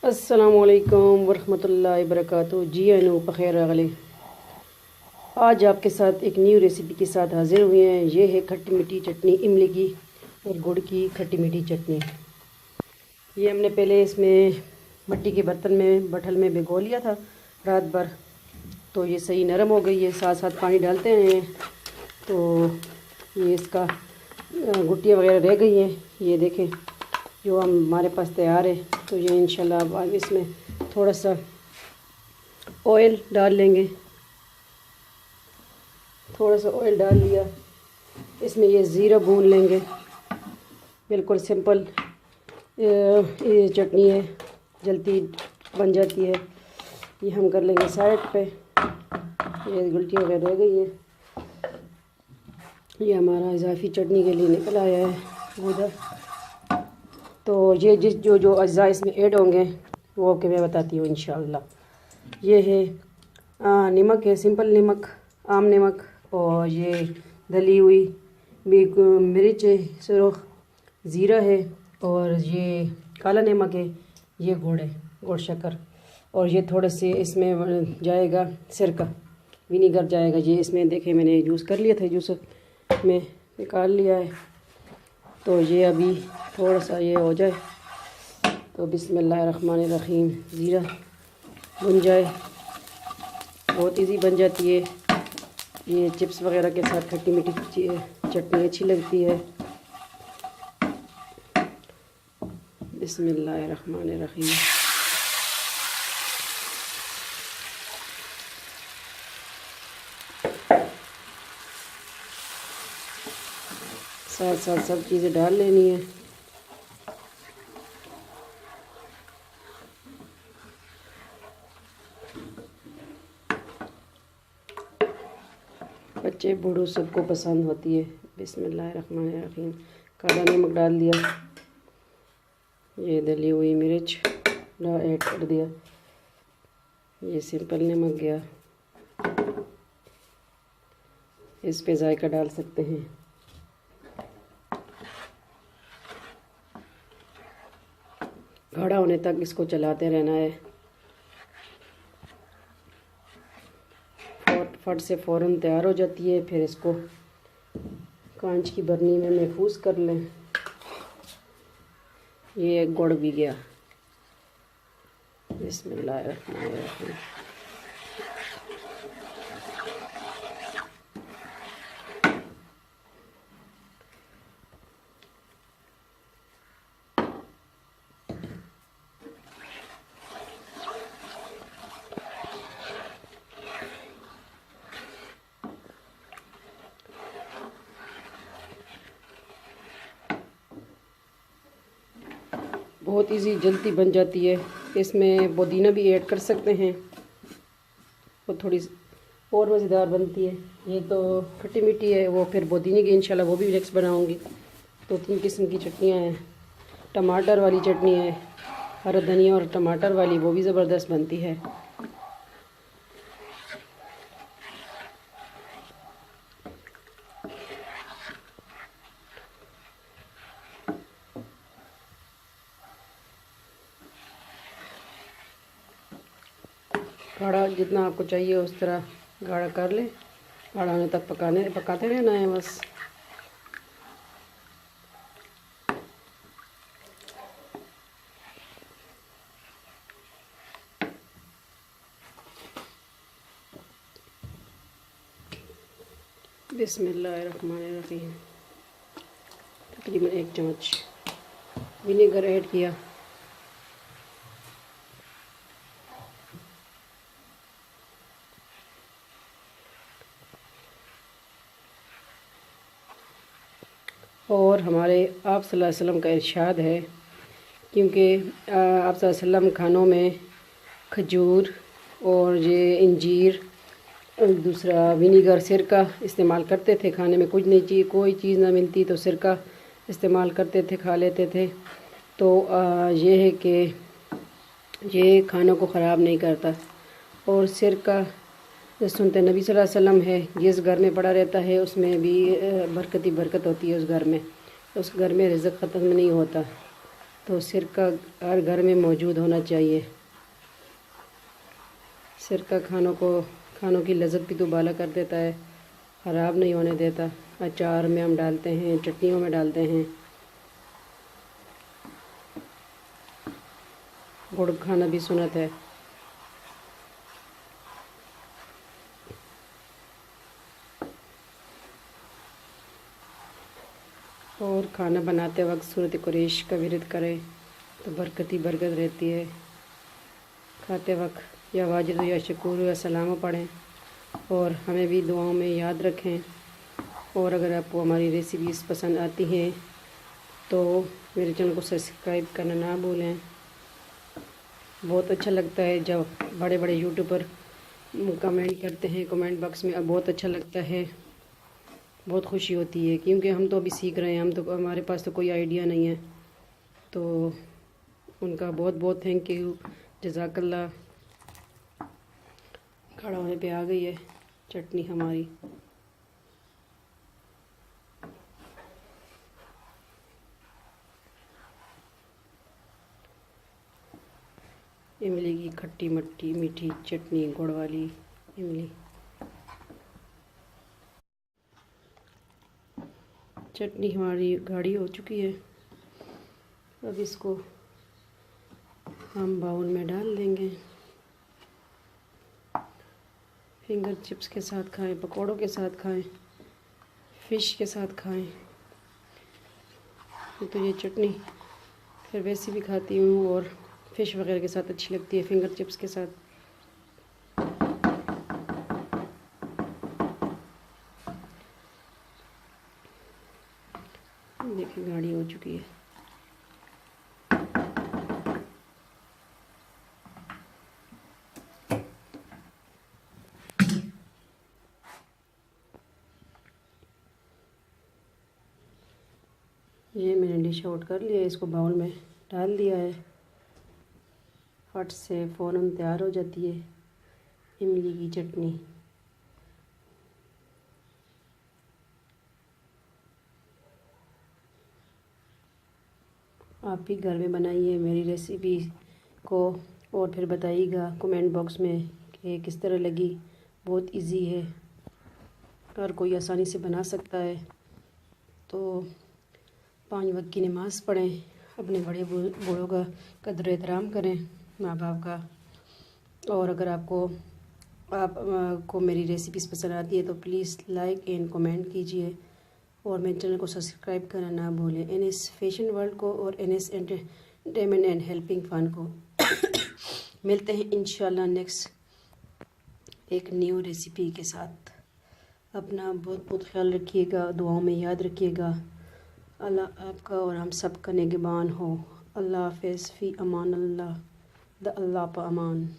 अस्सलामुअलैकुम वरहमतुल्लाहि वबरकातुहू। जी अनु बख़ैर अगले। आज आपके साथ एक न्यू रेसिपी के साथ हाज़िर हुए हैं। ये है खट्टी मीठी चटनी, इमली की और गुड़ की खट्टी मीठी चटनी। ये हमने पहले इसमें मिट्टी के बर्तन में बठल में भिगो लिया था रात भर, तो ये सही नरम हो गई है। साथ साथ पानी डालते हैं तो ये इसका गुटियाँ वगैरह रह गई हैं। ये देखें जो हमारे पास तैयार है। तो ये इंशाल्लाह अब इसमें थोड़ा सा ऑयल डाल लेंगे। थोड़ा सा ऑयल डाल लिया, इसमें ये ज़ीरा भून लेंगे। बिल्कुल सिंपल ये चटनी है, जल्दी बन जाती है। ये हम कर लेंगे साइड पे। ये गुलटी वगैरह रह गई है। ये हमारा इजाफी चटनी के लिए निकल आया है उधर। तो ये जो अज्जा इसमें ऐड होंगे वो आपके मैं बताती हूँ इंशाअल्लाह। ये है नमक है, सिंपल नमक, आम नमक, और ये दली हुई मिर्च है सुरख, ज़ीरा है, और ये काला नमक है, ये गुड़ है, गुड़ शक्कर, और ये थोड़े से इसमें जाएगा सिरका, विनीगर जाएगा। ये इसमें देखें मैंने यूज़ कर लिया था, जूस में निकाल लिया है। तो ये अभी थोड़ा सा ये हो जाए तो बिस्मिल्लाहिर्रहमानिर्रहीम ज़ीरा भुन जाए। बहुत इजी बन जाती है। ये चिप्स वगैरह के साथ खट्टी मीठी चटनी अच्छी लगती है। बिस्मिल्लाहिर्रहमानिर्रहीम। साथ साथ सब चीज़ें डाल लेनी है। बच्चे बूढ़ों सबको पसंद होती है। बिस्मिल्लाहिर्रहमानिर्रहीम। काला नमक डाल दिया, ये दली हुई मिर्च ऐड कर दिया, ये सिंपल नमक गया। इस पे जायका डाल सकते हैं। गाढ़ा होने तक इसको चलाते रहना है। फट से फ़ौरन तैयार हो जाती है। फिर इसको कांच की बर्नी में महफूज कर लें। ये गुड़ भी गया। बिस्मिल्लाहिर्रहमानिर्रहीम। बहुत इजी जल्दी बन जाती है। इसमें पुदीना भी ऐड कर सकते हैं, वो थोड़ी और मज़ेदार बनती है। ये तो खट्टी मीठी है, वो फिर पुदीने की इंशाल्लाह वो भी नेक्स्ट बनाऊंगी। तो 3 किस्म की चटनियाँ हैं। टमाटर वाली चटनी है, हरा धनिया और टमाटर वाली, वो भी ज़बरदस्त बनती है। गाढ़ा जितना आपको चाहिए उस तरह गाढ़ा कर लें। गाढ़ा होने तक पकाते रहना है बस। बिस्मिल्लाहिर्रहमानिर्रहीम। तकरीबन 1 चम्मच विनेगर ऐड किया। और हमारे आप सल्लल्लाहु अलैहि वसल्लम का इरशाद है, क्योंकि आप सल्लल्लाहु अलैहि वसल्लम खानों में खजूर और ये इंजीर और दूसरा विनीगर सिरका इस्तेमाल करते थे। खाने में कुछ नहीं चाहिए, कोई चीज़ ना मिलती तो सिरका इस्तेमाल करते थे, खा लेते थे। तो ये है कि ये खानों को ख़राब नहीं करता। और सिरका सुनते नबी सल्लल्लाहु अलैहि वसल्लम है, जिस घर में पड़ा रहता है उसमें भी बरकत ही बरकत होती है। उस घर में रिज़्क़ ख़त्म नहीं होता। तो सिरका हर घर में मौजूद होना चाहिए। सिरका खानों की लज़्ज़त भी दोबाला कर देता है, ख़राब नहीं होने देता। अचार में हम डालते हैं, चटनियों में डालते हैं। गुड़ खाना भी सुन्नत है। और खाना बनाते वक्त सूरत कुरैश का विरद करें तो बरकत ही बरकत रहती है। खाते वक्त या वाजिद या शकूर या सलाम पढ़ें और हमें भी दुआओं में याद रखें। और अगर आपको हमारी रेसिपीज़ पसंद आती हैं तो मेरे चैनल को सब्सक्राइब करना ना भूलें। बहुत अच्छा लगता है जब बड़े बड़े यूट्यूबर कमेंट करते हैं कमेंट बॉक्स में, अब बहुत अच्छा लगता है, बहुत खुशी होती है, क्योंकि हम तो अभी सीख रहे हैं, हमारे पास तो कोई आइडिया नहीं है। तो उनका बहुत बहुत थैंक यू, जज़ाकल्लाह। खड़ा होने पे आ गई है चटनी हमारी। इमली की खट्टी मट्टी मीठी चटनी, गुड़ वाली इमली। चटनी हमारी गाढ़ी हो चुकी है। अब इसको हम बाउल में डाल देंगे। फिंगर चिप्स के साथ खाएं, पकौड़ों के साथ खाएं, फ़िश के साथ खाएं। तो ये चटनी फिर वैसे भी खाती हूँ और फ़िश वगैरह के साथ अच्छी लगती है, फिंगर चिप्स के साथ। देखिए गाढ़ी हो चुकी है। ये मैंने डिश आउट कर लिया है, इसको बाउल में डाल दिया है। फट से फ़ौरन तैयार हो जाती है इमली की चटनी। आप भी घर में बनाइए मेरी रेसिपी को और फिर बताइएगा कमेंट बॉक्स में कि किस तरह लगी। बहुत इजी है, हर कोई आसानी से बना सकता है। तो 5 वक्त की नमाज़ पढ़ें, अपने बड़े बूढ़ों का कदर एहतराम करें, माँ बाप का। और अगर आपको मेरी रेसिपीज़ पसंद आती है तो प्लीज़ लाइक एंड कमेंट कीजिए और मेरे चैनल को सब्सक्राइब करना ना भूलें। NS फैशन वर्ल्ड को और NS entertainment and helping fun को। मिलते हैं इंशाल्लाह नेक्स्ट एक न्यू रेसिपी के साथ। अपना बहुत बहुत ख्याल रखिएगा, दुआओं में याद रखिएगा। अल्लाह आपका और हम सब का निगहबान हो। अल्लाह हाफ़िज़, फ़ी अमान अल्लाह, द अल्लाह पा अमान।